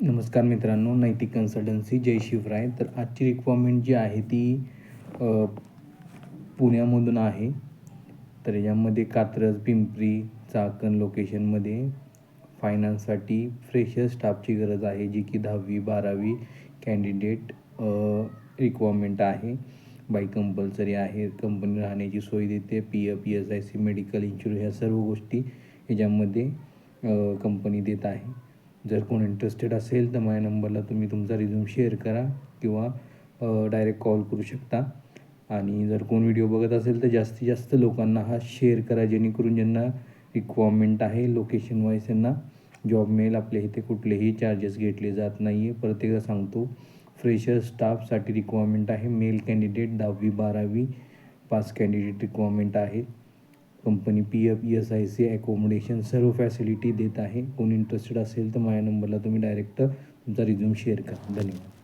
नमस्कार मित्रांनो, नैतिक कन्सल्टन्सी जय शिवराय. तर आजची रिक्वायरमेंट जी आहे ती पुण्यामधून आहे. तर यामध्ये कात्रज, पिंपरी, चाकण लोकेशनमध्ये फायनान्ससाठी फ्रेशर स्टाफची गरज आहे, जी की 10वी-12वी कॅन्डिडेट रिक्वायरमेंट आहे. बाय कंपल्सरी आहे. कंपनी राहण्याची सोय देते. PF, ESIC, मेडिकल इन्शुरन्स ह्या सर्व गोष्टी ह्याच्यामध्ये कंपनी देत आहे. जर कोण इंटरेस्टेड असेल तर माझ्या नंबरला तुम्ही तुमचा रिझ्यूम शेअर करा किंवा डायरेक्ट कॉल करू शकता. आणि जर कोण व्हिडिओ बघत असेल तर जास्तीत जास्त लोकांना हा शेअर करा, जेणेकरून ज्यांना रिक्वायरमेंट आहे लोकेशन वाईज त्यांना जॉब मिळेल. आपल्या इथे कुठलेही चार्जेस घेतले जात नाही आहे. परत एकदा सांगतो, फ्रेशर स्टाफसाठी रिक्वायरमेंट आहे. मेल कॅन्डिडेट 10वी-12वी पास कॅन्डिडेट रिक्वायरमेंट आहे. कंपनी PF, ESIC, ॲकोमोडेशन सर्व फॅसिलिटी देत आहे. कोणी इंटरेस्टेड असेल तर माझ्या नंबरला तुम्ही डायरेक्ट तुमचा रिझ्यूम शेअर करा. धन्यवाद.